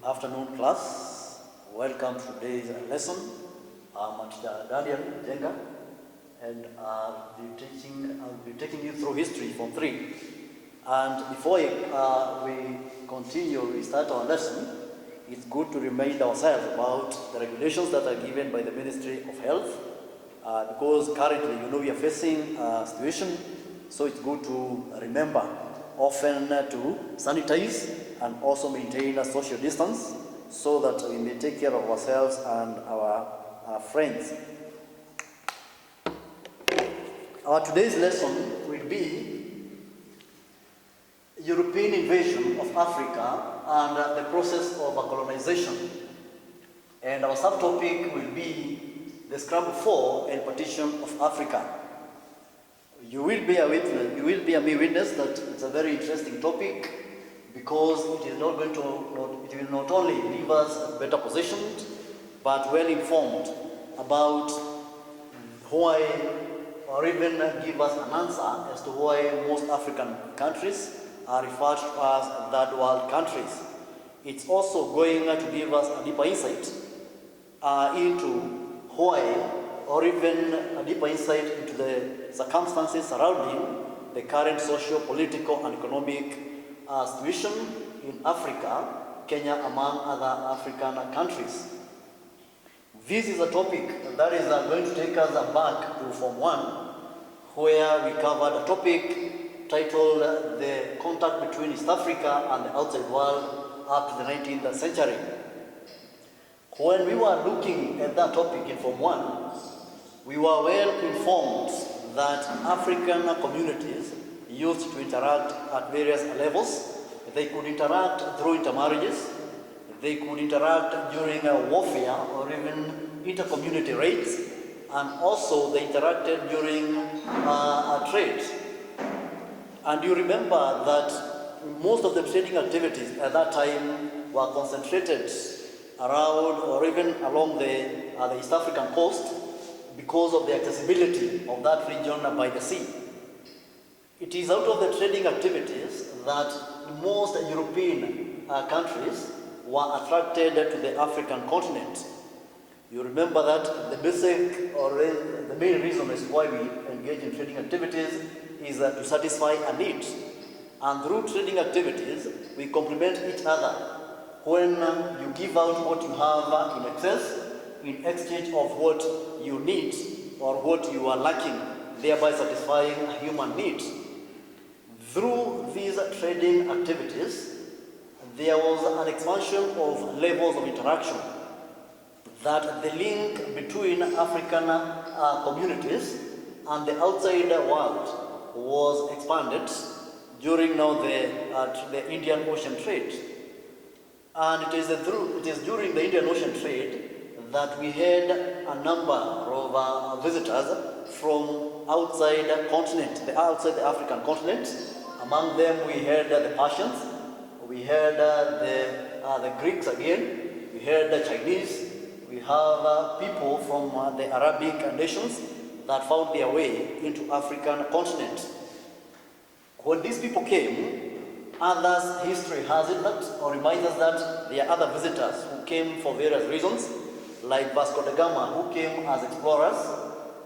afternoon, class. Welcome to today's lesson. I'm Teacher Daniel Jenga, and I'll be taking you through history from 3. And before we continue, we start our lesson, it's good to remind ourselves about the regulations that are given by the Ministry of Health, because currently, we are facing a situation, so it's good to remember often to sanitize and also maintain a social distance so that we may take care of ourselves and our friends. Our today's lesson will be European invasion of Africa and the process of colonization. And our subtopic will be the Scramble for and Partition of Africa. You will be a witness that it's a very interesting topic, because it will not only leave us better positioned, but well informed about why, or even give us an answer as to why most African countries are referred to as third world countries. It's also going to give us a deeper insight into why, or even a deeper insight into the circumstances surrounding the current socio-political and economic situation in Africa, Kenya among other African countries. This is a topic that is going to take us back to Form 1, where we covered a topic titled The Contact Between East Africa and the Outside World up to the 19th century. When we were looking at that topic in Form 1, we were well informed that African communities used to interact at various levels. They could interact through intermarriages, they could interact during warfare or even inter-community raids, and also they interacted during trade. And you remember that most of the trading activities at that time were concentrated around or even along the East African coast, because of the accessibility of that region by the sea. It is out of the trading activities that most European countries were attracted to the African continent. You remember that the basic or the main reason is why we engage in trading activities is to satisfy a need. And through trading activities, we complement each other. When you give out what you have in excess, in exchange of what you need or what you are lacking, thereby satisfying a human need. Through these trading activities, there was an expansion of levels of interaction, that the link between African communities and the outside world was expanded during the Indian Ocean trade. And it is during the Indian Ocean trade that we had a number of visitors from outside the African continent. Among them we had the Persians, we had the Greeks again, we had the Chinese, we have people from the Arabic nations that found their way into African continent. When these people came, others, history has it that, or reminds us that there are other visitors who came for various reasons, like Vasco da Gama, who came as explorers.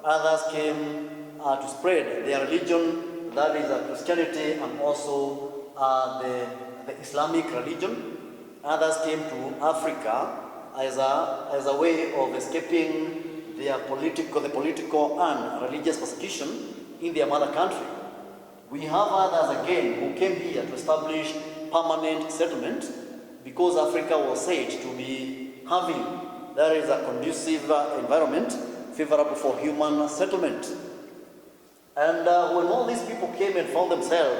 Others came to spread their religion, that is Christianity, and also the Islamic religion. Others came to Africa as a way of escaping the political and religious persecution in their mother country. We have others again who came here to establish permanent settlement, because Africa was said to be having there is a conducive environment favorable for human settlement. And when all these people came and found themselves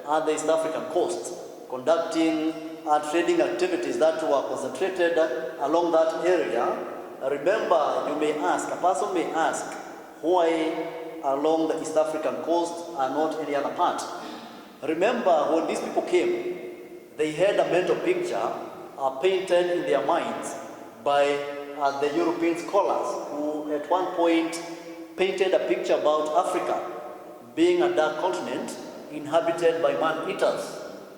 at the East African coast, conducting trading activities that were concentrated along that area, remember, a person may ask, why along the East African coast and not any other part? Remember, when these people came, they had a mental picture painted in their minds by the European scholars, who at one point painted a picture about Africa being a dark continent inhabited by man-eaters.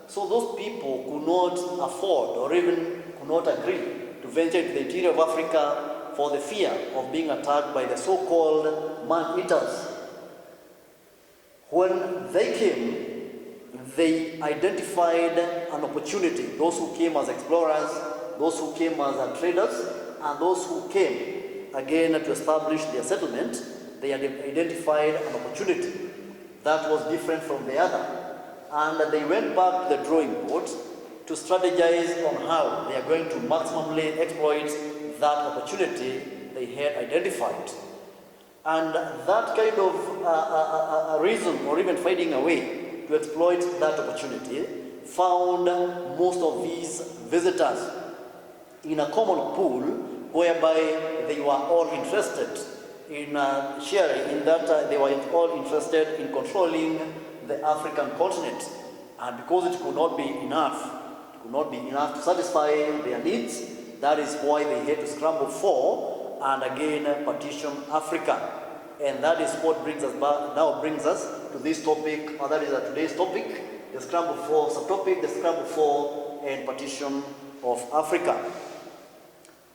So those people could not afford or even could not agree to venture into the interior of Africa for the fear of being attacked by the so-called man-eaters. When they came, they identified an opportunity. Those who came as explorers, those who came as traders, and those who came again to establish their settlement, they had identified an opportunity that was different from the other. And they went back to the drawing board to strategize on how they are going to maximally exploit that opportunity they had identified. And that kind of reason, or even finding a way to exploit that opportunity, found most of these visitors in a common pool whereby they were all interested in sharing, in that they were all interested in controlling the African continent. And because it could not be enough to satisfy their needs, that is why they had to scramble for and again partition Africa. And that is what brings us to this topic, or that is today's topic, the scramble for subtopic, the scramble for and partition of Africa.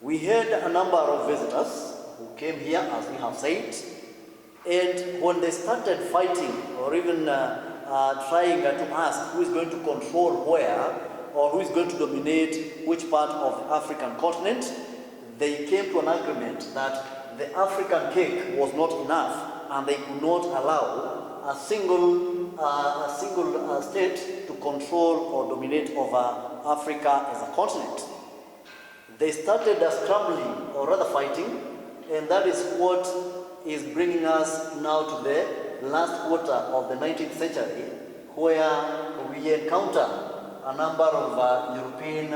We had a number of visitors who came here, as we have said, and when they started fighting, or even trying to ask who is going to control where, or who is going to dominate which part of the African continent, they came to an agreement that the African cake was not enough, and they could not allow a single state to control or dominate over Africa as a continent. They started scrambling, or rather fighting, and that is what is bringing us now to the last quarter of the 19th century, where we encounter a number of European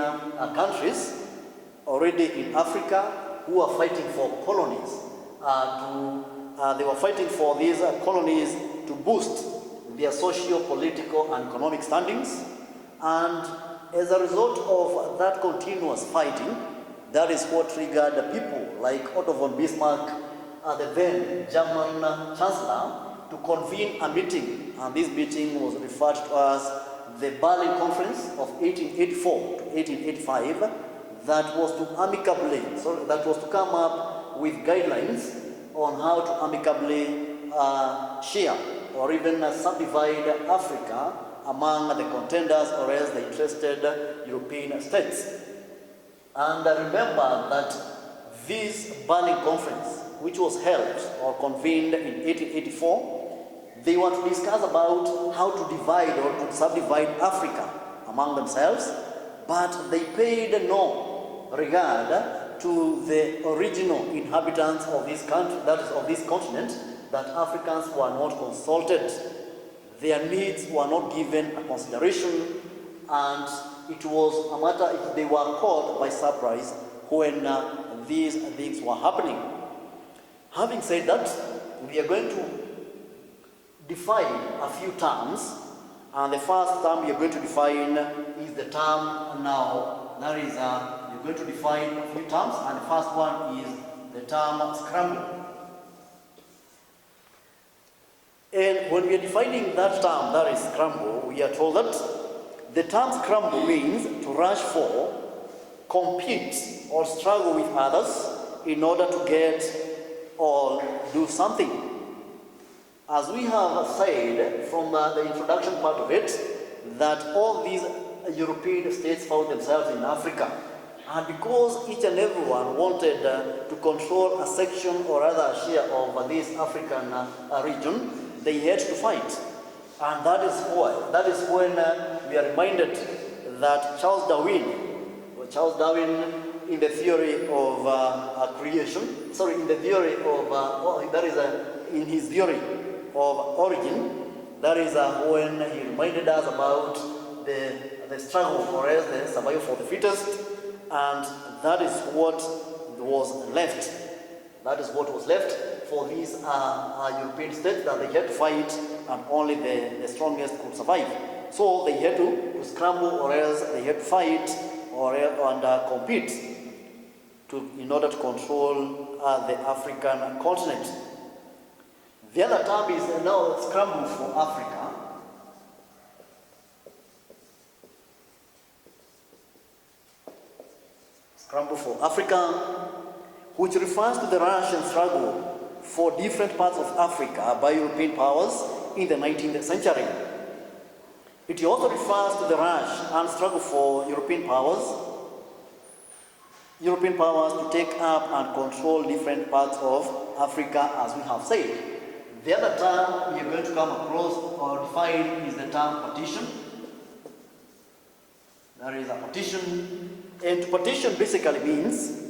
countries already in Africa who are fighting for colonies. They were fighting for these colonies to boost their socio-political and economic standings, and as a result of that continuous fighting, that is what triggered people like Otto von Bismarck, the then German Chancellor, to convene a meeting, and this meeting was referred to as the Bali Conference of 1884 to 1885, that was to come up with guidelines on how to amicably share or even subdivide Africa among the contenders or else the interested European states. And remember that this Bali Conference, which was held or convened in 1884, they were to discuss about how to divide or to subdivide Africa among themselves, but they paid no regard to the original inhabitants of this country, that is of this continent, that Africans were not consulted. Their needs were not given a consideration, and it was a matter if they were caught by surprise when these things were happening. Having said that, we are going to define a few terms, and the first term we are going to define is the term now. That is, we're going to define a few terms, and the first one is the term scramble. And when we are defining that term, that is scramble, we are told that the term scramble means to rush for, compete, or struggle with others in order to get or do something. As we have said from the introduction part of it, that all these European states found themselves in Africa. And because each and everyone wanted to control a section or rather a share of this African region, they had to fight. And that is when we are reminded that Charles Darwin, in the theory of creation, in his theory of origin, that is when he reminded us about the struggle for us, the survival for the fittest, and that is what was left. That is what was left for these European states, that they had to fight, and only the strongest could survive. So they had to scramble, or else they had to fight and compete in order to control the African continent. The other term is now scramble for Africa. Scramble for Africa, which refers to the Russian struggle for different parts of Africa by European powers in the 19th century. It also refers to the rush and struggle for European powers to take up and control different parts of Africa, as we have said. The other term we are going to come across or define is the term partition. There is a partition, and partition basically means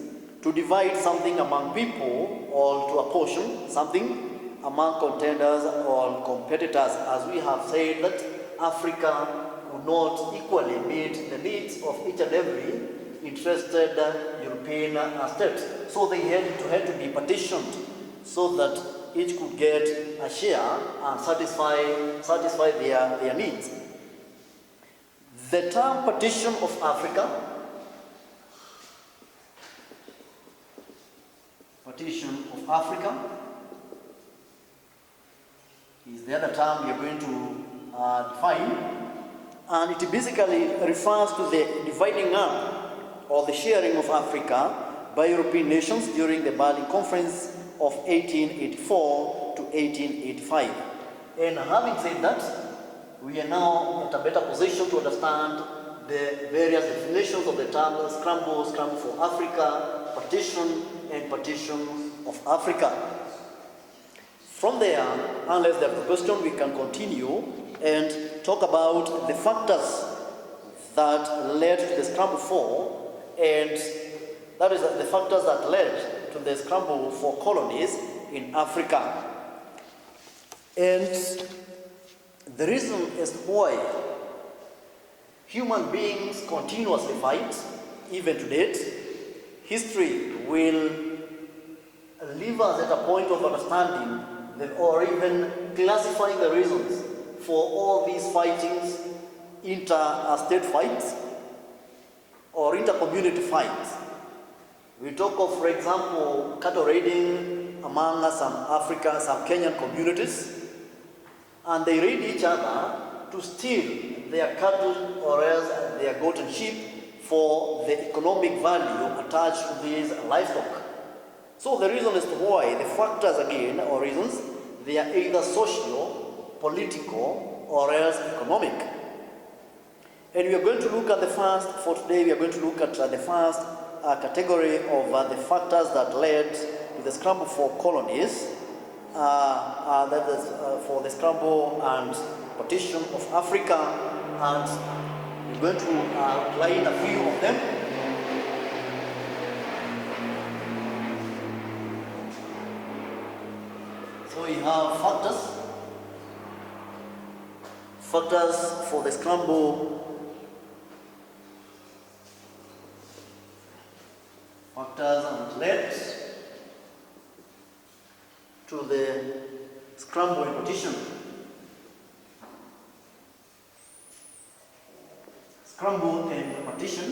to divide something among people or to apportion something among contenders or competitors, as we have said that Africa could not equally meet the needs of each and every interested European state. So they had to be partitioned so that each could get a share and satisfy their needs. The term partition of Africa, is the other term we are going to define, and it basically refers to the dividing up or the sharing of Africa by European nations during the Bali Conference of 1884 to 1885. And having said that, we are now at a better position to understand the various definitions of the terms scramble for Africa, partition, and partition of Africa. From there, unless there's a question, we can continue and talk about the factors that led to the scramble for, and that is the factors that led to the scramble for colonies in Africa. And the reason as to why human beings continuously fight, even to date, history will leave us at a point of understanding or even classifying the reasons for all these fightings, inter-state fights or inter-community fights. We talk of, for example, cattle raiding among some Kenyan communities, and they raid each other to steal their cattle or else their goat and sheep for the economic value attached to these livestock. So the reason as to why, the factors again, or reasons, they are either social, political, or else economic. And we are going to look at the first, for today we are going to look at the first category of the factors that led to the scramble for colonies, that is for the scramble and partition of Africa, and we're going to outline a few of them. So we have factors for the scramble, factors and led to the scramble and partition. Scramble and partition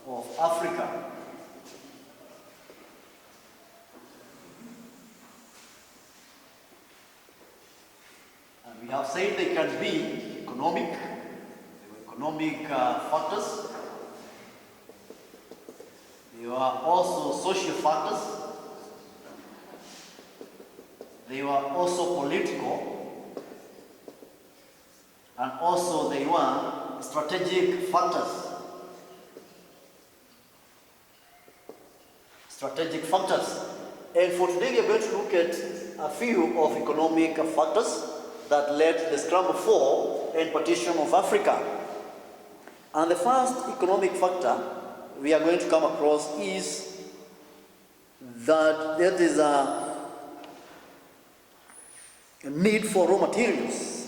of Africa. We have said they can be economic factors. They are also social factors. They were also political, and also they were strategic factors. And for today we are going to look at a few of economic factors that led to the scramble for and partition of Africa. And the first economic factor we are going to come across is that there is a need for raw materials.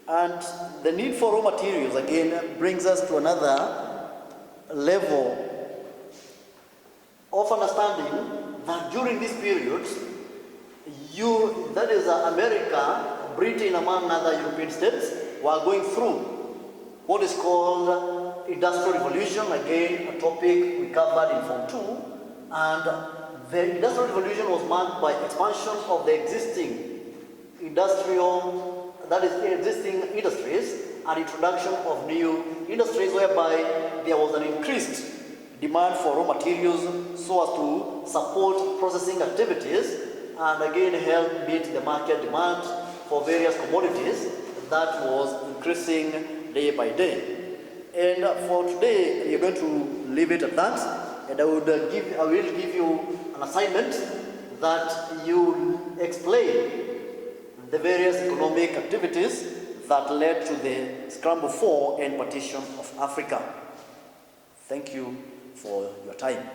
And the need for raw materials again brings us to another level of understanding that during this period, that is America, Britain, among other European states, were going through what is called Industrial Revolution, again a topic we covered in Form 2, and the Industrial Revolution was marked by expansion of the existing industrial that is existing industries and introduction of new industries whereby there was an increased demand for raw materials so as to support processing activities and again help meet the market demand for various commodities that was increasing day by day. And for today, we are going to leave it at that, and I will give you an assignment that you explain the various economic activities that led to the Scramble for and Partition of Africa. Thank you for your time.